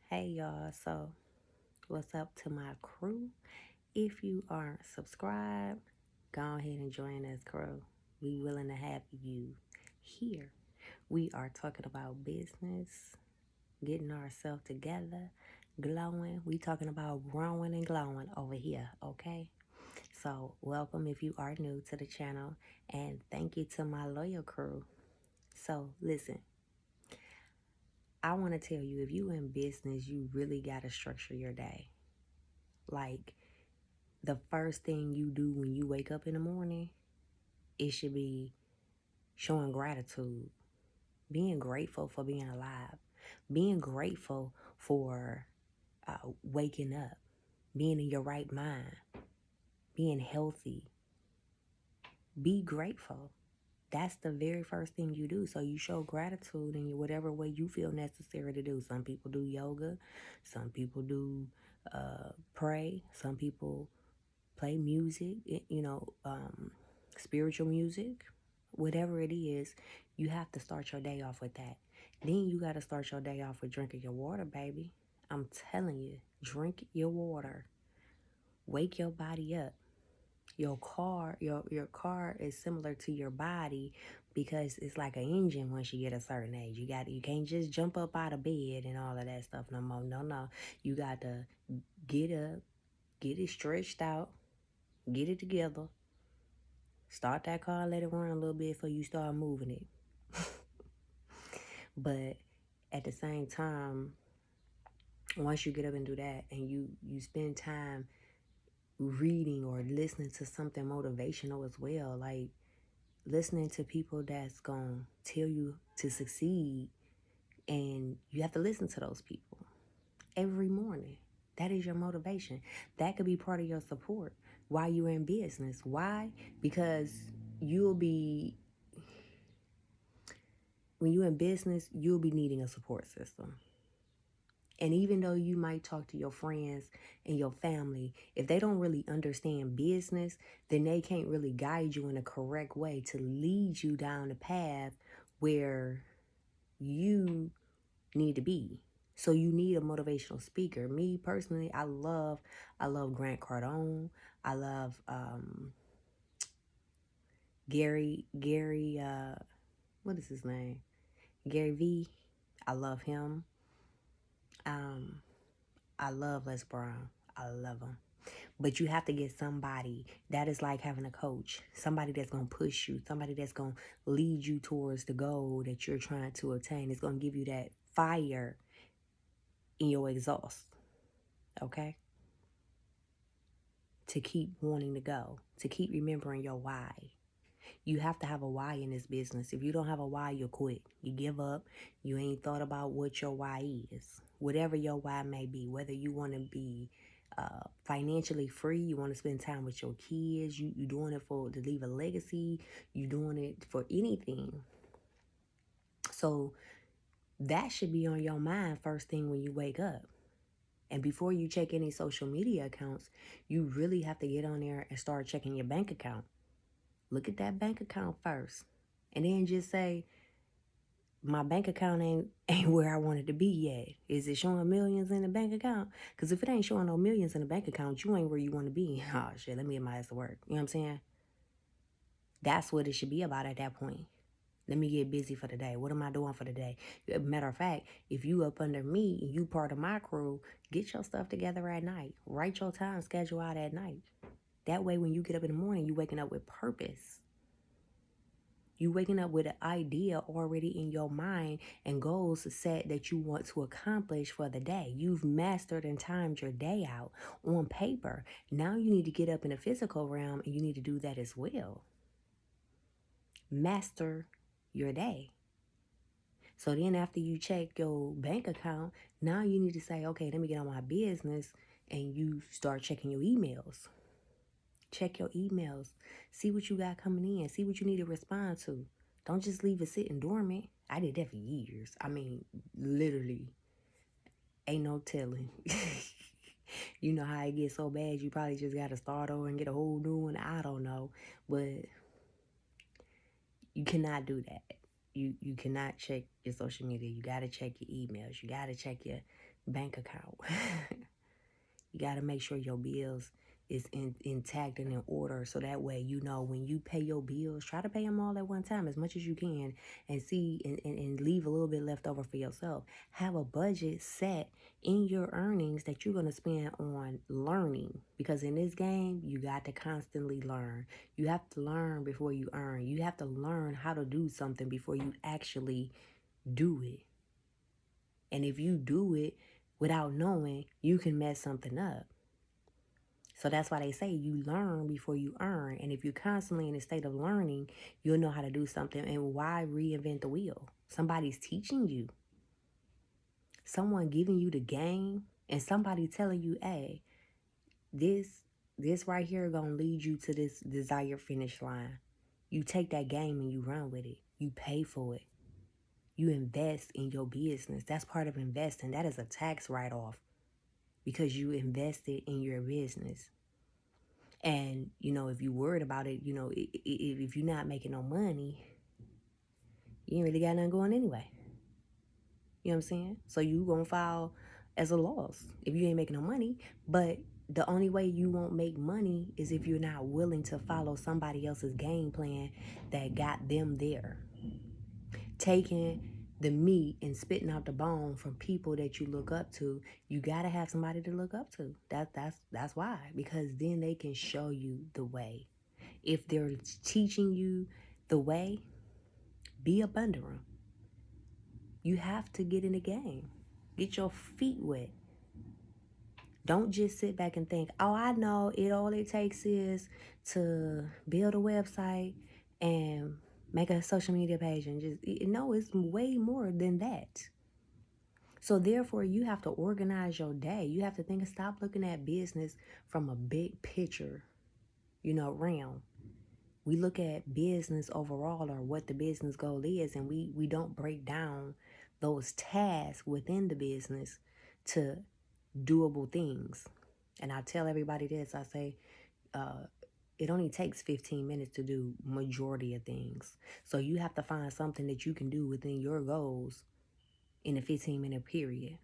Hey y'all, so what's up to my crew? If you aren't subscribed, go ahead and join this crew. We willing to have you here. We are talking about business, getting ourselves together, glowing. We talking about growing and glowing over here, okay? So welcome if you are new to the channel, and thank you to my loyal crew. So listen, I want to tell you, if you in business, you really got to structure your day. Like, the first thing you do when you wake up in the morning, it should be showing gratitude, being grateful for being alive, being grateful for waking up, being in your right mind, being healthy. Be grateful. That's the very first thing you do. So you show gratitude in whatever way you feel necessary to do. Some people do yoga. Some people do pray. Some people play music, spiritual music. Whatever it is, you have to start your day off with that. Then you got to start your day off with drinking your water, baby. I'm telling you, drink your water. Wake your body up. Your car is similar to your body because it's like an engine once you get a certain age. You can't just jump up out of bed and all of that stuff no more. No. You got to get up, get it stretched out, get it together. Start that car, let it run a little bit before you start moving it. But at the same time, once you get up and do that and you spend time reading or listening to something motivational as well, like listening to people that's going to tell you to succeed, and you have to listen to those people every morning. That is your motivation. That could be part of your support while you're in business. Why? Because you'll be when you're in business, you'll be needing a support system. And even though you might talk to your friends and your family, if they don't really understand business, then they can't really guide you in a correct way to lead you down the path where you need to be. So you need a motivational speaker. Me personally, I love Grant Cardone. I love Gary, what is his name? Gary V. I love him. I love Les Brown. I love him. But you have to get somebody that is like having a coach, somebody that's going to push you, somebody that's going to lead you towards the goal that you're trying to attain. It's going to give you that fire in your exhaust, okay? To keep wanting to go, to keep remembering your why. You have to have a why in this business. If you don't have a why, you'll quit. You give up. You ain't thought about what your why is. Whatever your why may be, whether you want to be financially free, you want to spend time with your kids, you doing it to leave a legacy, you doing it for anything. So that should be on your mind first thing when you wake up. And before you check any social media accounts, you really have to get on there and start checking your bank account. Look at that bank account first. And then just say, my bank account ain't where I want it to be yet. Is it showing millions in the bank account? Because if it ain't showing no millions in the bank account, you ain't where you want to be. Oh, shit, let me get my ass to work. You know what I'm saying? That's what it should be about at that point. Let me get busy for the day. What am I doing for the day? Matter of fact, if you up under me and you part of my crew, get your stuff together at night. Write your time schedule out at night. That way, when you get up in the morning, you waking up with purpose. You waking up with an idea already in your mind and goals set that you want to accomplish for the day. You've mastered and timed your day out on paper. Now you need to get up in the physical realm and you need to do that as well. Master your day. So then after you check your bank account, now you need to say, okay, let me get on my business, and you start checking your emails. Check your emails. See what you got coming in. See what you need to respond to. Don't just leave it sitting dormant. I did that for years. I mean, literally. Ain't no telling. You know how it gets so bad, you probably just got to start over and get a whole new one. I don't know. But you cannot do that. you cannot check your social media. You got to check your emails. You got to check your bank account. You got to make sure your bills is intact and in order, so that way you know when you pay your bills, try to pay them all at one time as much as you can, and see and leave a little bit left over for yourself. Have a budget set in your earnings that you're going to spend on learning, because in this game you got to constantly learn. You have to learn before you earn. You have to learn how to do something before you actually do it. And if you do it without knowing, you can mess something up. So that's why they say you learn before you earn. And if you're constantly in a state of learning, you'll know how to do something. And why reinvent the wheel? Somebody's teaching you. Someone giving you the game, and somebody telling you, hey, this right here gonna lead you to this desired finish line. You take that game and you run with it. You pay for it. You invest in your business. That's part of investing. That is a tax write-off, because you invested in your business. And, if you're worried about it, if you're not making no money, you ain't really got nothing going anyway. You know what I'm saying? So you going to file as a loss if you ain't making no money. But the only way you won't make money is if you're not willing to follow somebody else's game plan that got them there. Taking the meat and spitting out the bone from people that you look up to, you gotta have somebody to look up to. That's why. Because then they can show you the way. If they're teaching you the way, be up under them. You have to get in the game. Get your feet wet. Don't just sit back and think, oh, I know it. All it takes is to build a website and make a social media page, and no, it's way more than that. So therefore, you have to organize your day. You have to stop looking at business from a big picture, realm. We look at business overall, or what the business goal is, and we don't break down those tasks within the business to doable things. And I tell everybody this, I say, it only takes 15 minutes to do majority of things. So you have to find something that you can do within your goals in a 15-minute period.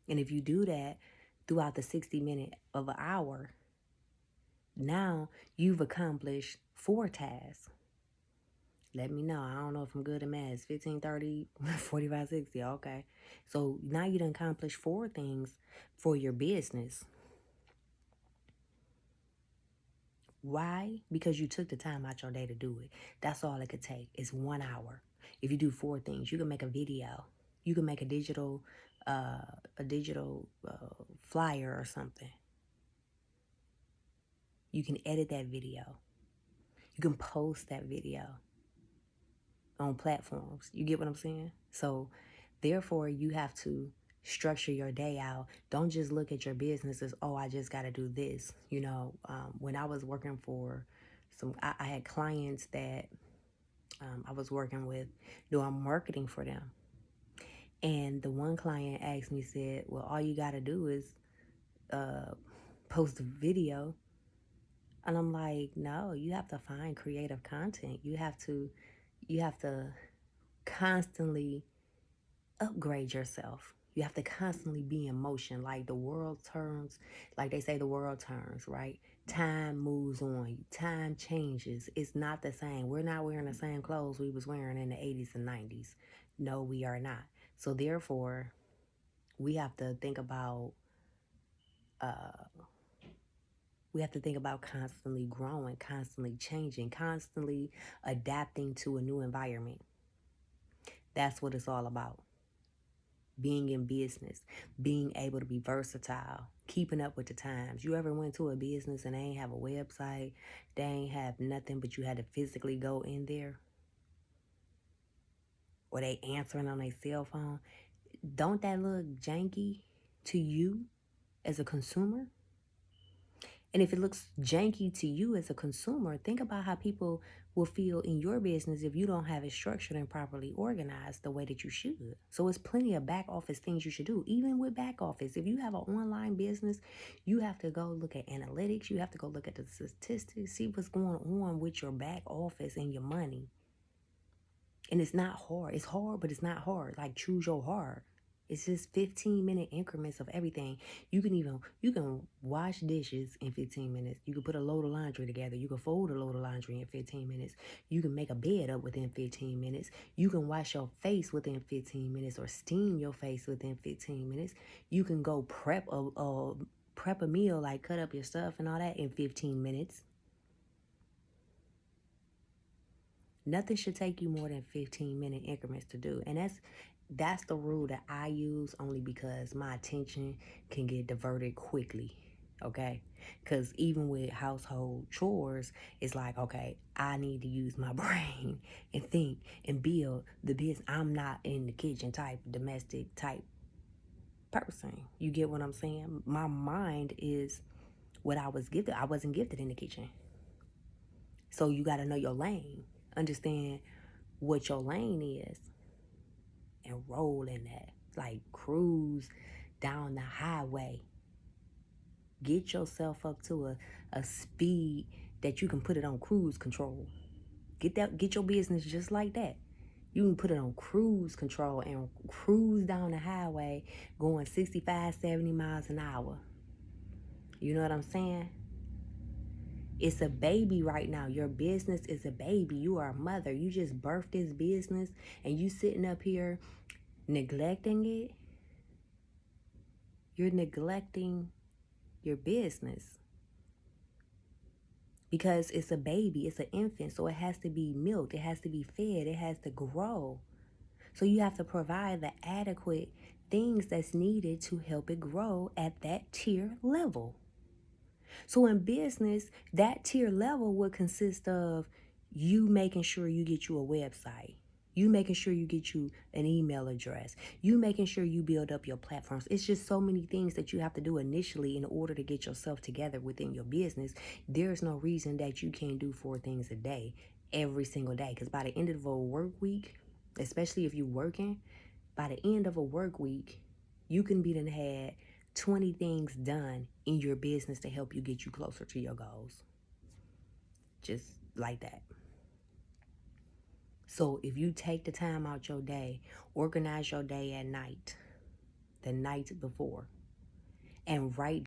And if you do that throughout the 60-minute of an hour, now you've accomplished 4 tasks. Let me know. I don't know if I'm good at math. 15, 30, 45, 60. Okay. So now you done accomplished 4 things for your business. Why? Because you took the time out your day to do it. That's all it could take. It's 1 hour. If you do 4 things, you can make a video. You can make a digital flyer or something. You can edit that video. You can post that video on platforms. You get what I'm saying? So therefore, you have to structure your day out. Don't just look at your business as, oh, I just got to do this. When I was working for I had clients that I was working with doing marketing for them. And the one client asked me, said, well, all you got to do is post a video. And I'm like, no, you have to find creative content. You have to constantly upgrade yourself. You have to constantly be in motion. Like the world turns, like they say the world turns, right? Time moves on. Time changes. It's not the same. We're not wearing the same clothes we was wearing in the 80s and 90s. No, we are not. So therefore, we have to think about constantly growing, constantly changing, constantly adapting to a new environment. That's what it's all about. Being in business, being able to be versatile, keeping up with the times. You ever went to a business and they ain't have a website, they ain't have nothing, but you had to physically go in there? Or they answering on their cell phone? Don't that look janky to you as a consumer? And if it looks janky to you as a consumer, think about how people will feel in your business if you don't have it structured and properly organized the way that you should. So it's plenty of back office things you should do. Even with back office, if you have an online business, you have to go look at analytics. You have to go look at the statistics, see what's going on with your back office and your money. And it's not hard. It's hard, but it's not hard. Like, choose your hard. It's just 15-minute increments of everything. You can wash dishes in 15 minutes. You can put a load of laundry together. You can fold a load of laundry in 15 minutes. You can make a bed up within 15 minutes. You can wash your face within 15 minutes or steam your face within 15 minutes. You can go prep a meal, like cut up your stuff and all that in 15 minutes. Nothing should take you more than 15-minute increments to do. And that's the rule that I use, only because my attention can get diverted quickly. Okay? Because even with household chores, it's like, okay, I need to use my brain and think and build the business. I'm not in the kitchen type, domestic type person. You get what I'm saying? My mind is what I was gifted. I wasn't gifted in the kitchen. So you got to know your lane. Understand what your lane is and roll in that. Like, cruise down the highway. Get yourself up to a speed that you can put it on cruise control. Get your business just like that. You can put it on cruise control and cruise down the highway going 65, 70 miles an hour. You know what I'm saying? It's a baby right now. Your business is a baby. You are a mother. You just birthed this business and you sitting up here neglecting it. You're neglecting your business because it's a baby. It's an infant. So it has to be milked. It has to be fed. It has to grow. So you have to provide the adequate things that's needed to help it grow at that tier level. So in business, that tier level would consist of you making sure you get you a website, you making sure you get you an email address, you making sure you build up your platforms. It's just so many things that you have to do initially in order to get yourself together within your business. There's no reason that you can't do 4 things a day, every single day. Because by the end of a work week, especially if you're working, by the end of a work week, you can be done had 20 things done in your business to help you get you closer to your goals. Just like that. So if you take the time out your day, organize your day at night, the night before, and write